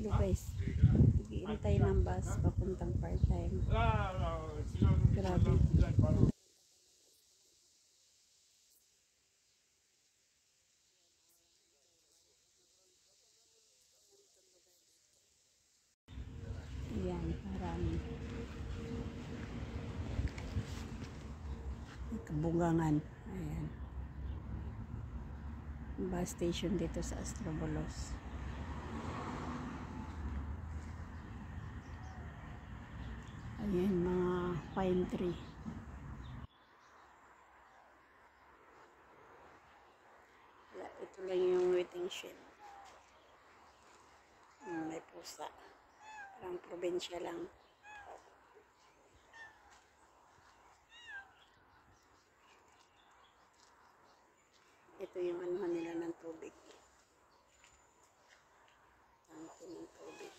Hello guys, nag-iintay ng bus papuntang part-time. Grabe. Ayan, parang kabugangan. Ayan. Bus station dito sa Astrobolos. Ayan, mga pine tree. Ito lang yung waiting shed. May pusa. Parang probinsya lang. Ito yung anuhan nila ng tubig. Tangke ng tubig.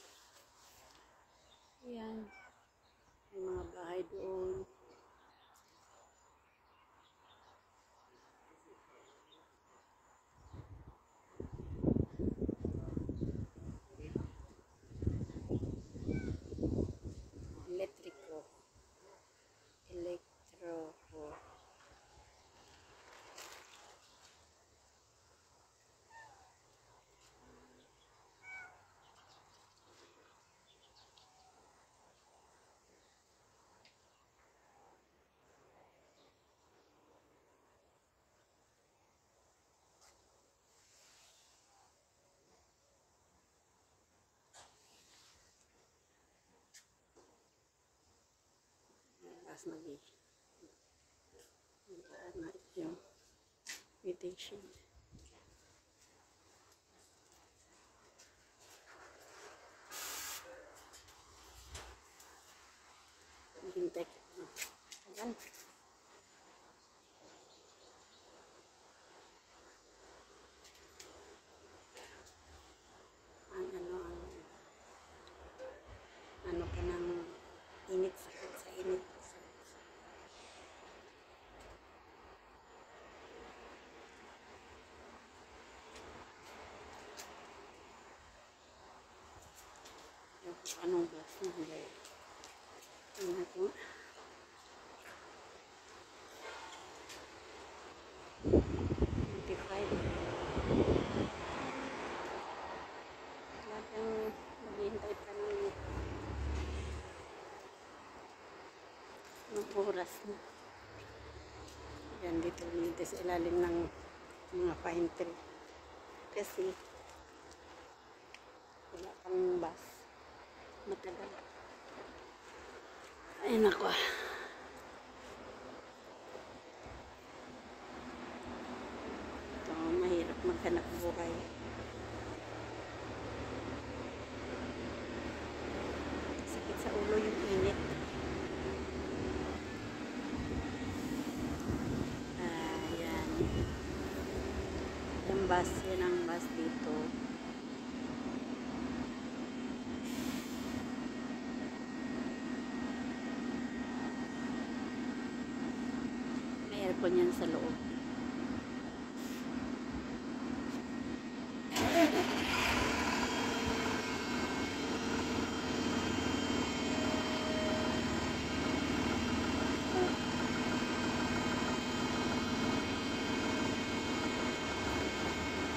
Ayan. May mga bahay doon. Elektriko. Tapos yung waiting shed. Hintay ko. Ayan. Ano ka ng init sa init. Anong bus na hanggang tingnan ko 25 lahat yung maghihintay pa ng oras na yan dito sa ilalim ng mga pine tree kasi wala pang bus matagal. Ay nako, ito mahirap maghanap buhay. Sakit sa ulo yung init. Ayan yung bus, yan ang bus dito. Aircon yan sa loob.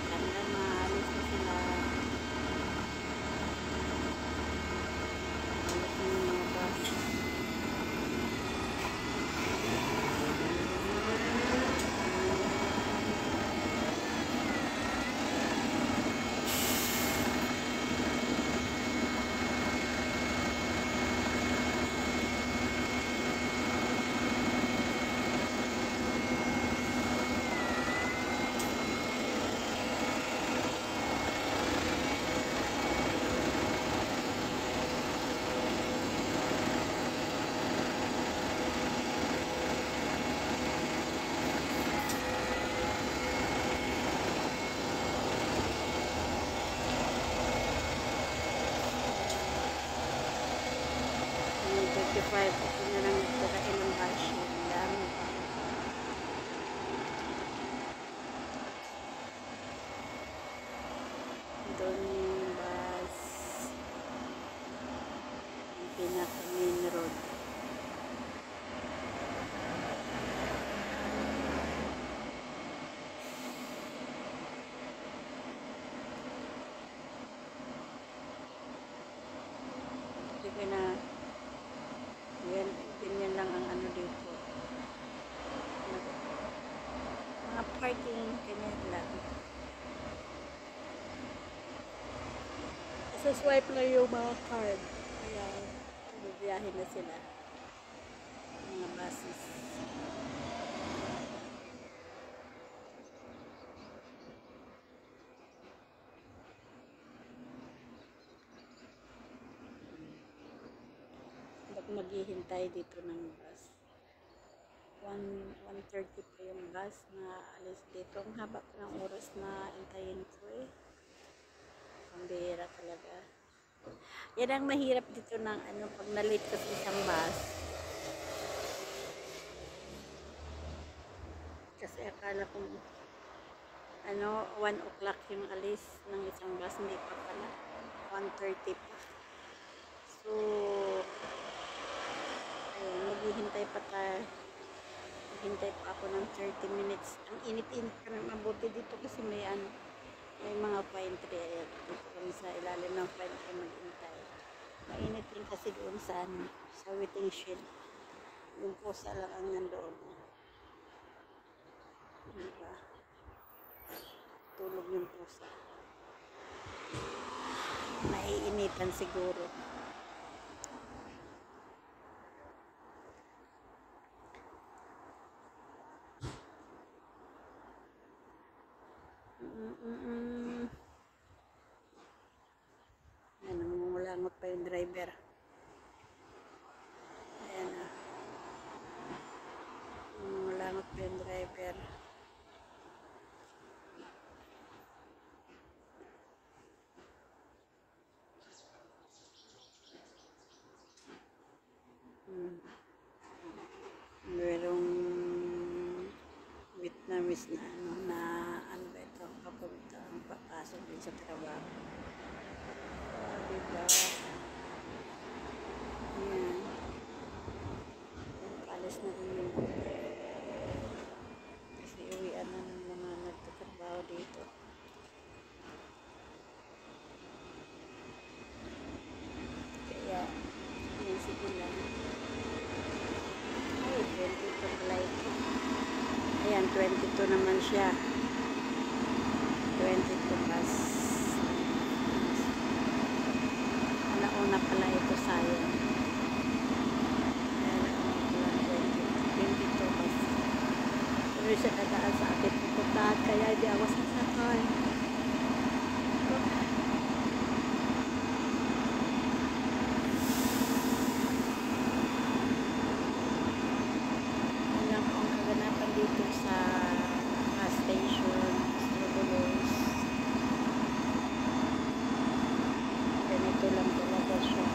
Kaya maalis na sila. Alis na yung mga bus. Yung 35, ito na lang nagtirain ng bashi. Ang dami pa. Doon yung bus. pinaka main road. Sige na, yan, ganyan lang ang ano dito. Mga parking, ganyan lang. Swipe lang yung mga card. Kaya, bibiyahin na sila. Mga buses. Maghihintay dito ng bus. 1:30 pa yung bus na alis dito. Ang haba pa ng oras na intayin ko eh. Pambihira talaga. Yan ang mahirap dito ng ano, pag na-late ka sa isang bus. Kasi akala ko ano, 1 o'clock yung alis ng isang bus, hindi pa pala. 1:30 pa. So, ayun, maghihintay pa tayo. Maghintay pa ako ng 30 minutes. Ang init-init pa ng mabuti dito kasi may ano, may mga pine tree. Dito kami sa ilalim ng pine tree maghintay. Mainit din kasi doon sa ano, sa waiting shed. Yung pusa lang ang nandoon. Diba? Tulog yung pusa. Naiinitan siguro. Ayan, nangungulangot pa yung driver. Ayan na. Nangungulangot pa yung driver. Merong Vietnamese na ano ba ito, papunta ang papasok din sa trabaho. Diba? Ayan. Alis na rin yung kasi uwian na ng mga nagtatrabaho dito. Kaya, yun sige lang. Ay, 22 pala ito. Ayan, 22 naman siya. 22 bus. Nauna pala ito sayang. Ayan, nauna pala 22 bus. Pero siya dadaan sa akin pupuntahan, kaya hindi ako sasakay. Dito sa gas station, Strobolos. Ganito lang talaga siya.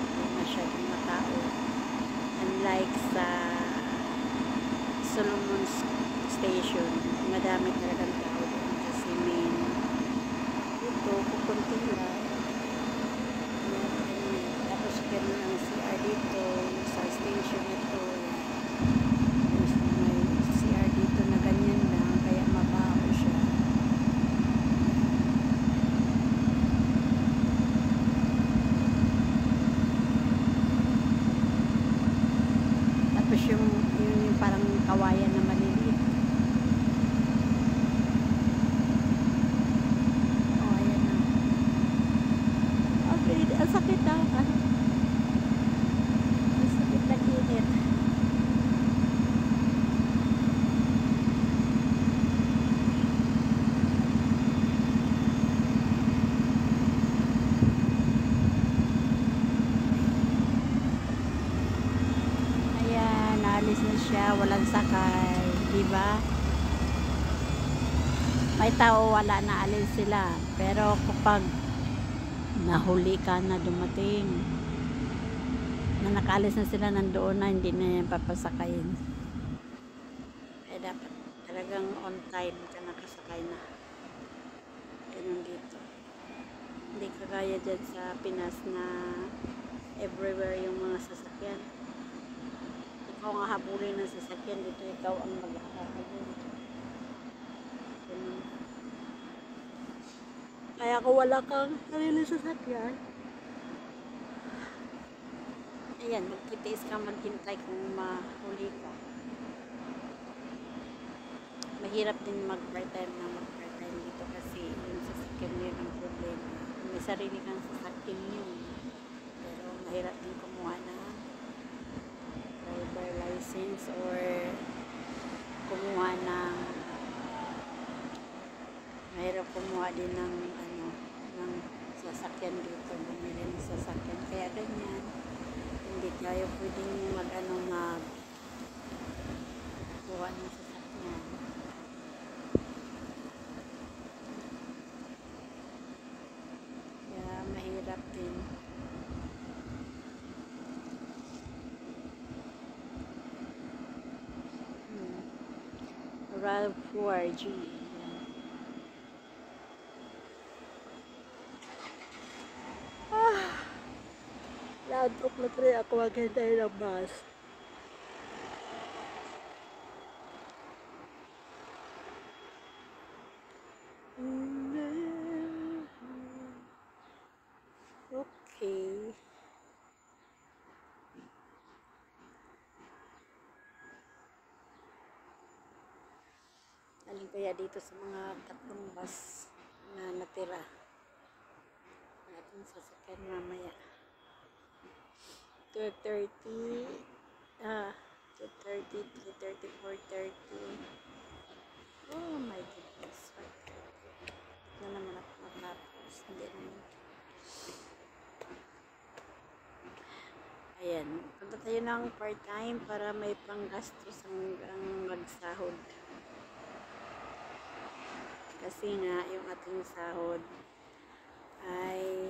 Hindi masyadong matao. Unlike sa Solomon's Station, madami talagang tao doon kasi main dito, kukunti lang. Tapos ganun ang CR dito sa station ito. May CR dito na ganyan lang, kaya mabaho siya. Tapos yung parang kawayan na maliliit. Oh, ayan na. Okay, ang sakit ah. Ang sakit na init. Naalis na siya, walang sakay, diba? May tao, wala na alis sila. Pero kapag nahuli ka na dumating, na nakaalis na sila nandoon na, hindi na yan papasakayin. Kaya dapat talagang on time ka nakasakay na. Ganun dito. Hindi ka kagaya dyan sa Pinas na everywhere yung mga sasakyan. Ikaw ang habulin ng sasakyan, dito ikaw ang maghahabol. Ganun. Kaya kung wala kang sarili sasakyan, ayan, magtitiis ka maghintay kung mahuli ka. Mahirap din mag-part-time na mag-part-time dito kasi yung sasakyan mo yun ang problema. Kung may sarili kang sasakyan yun, pero mahirap din kumuha ng driver license or kumuha ng mahirap kumuha din ng ng sasakyan dito, bumili ng sasakyan, kaya ganyan hindi tayo pwedeng mag kuha ng sasakyan. Kaya mahirap din. RAV4G. Naantok na rin ako maghintay ng bus. Okay. Alin kaya dito sa mga tatlong bus na natira. Ating sasakyan mamaya. 2:30, 2:30, 3:30, 4:30. Oh my goodness. 5:30. Na naman ako matapos. Hindi naman. Ayan. Punta tayo ng part-time para may panggastos ang magsahod. Kasi nga, yung ating sahod ay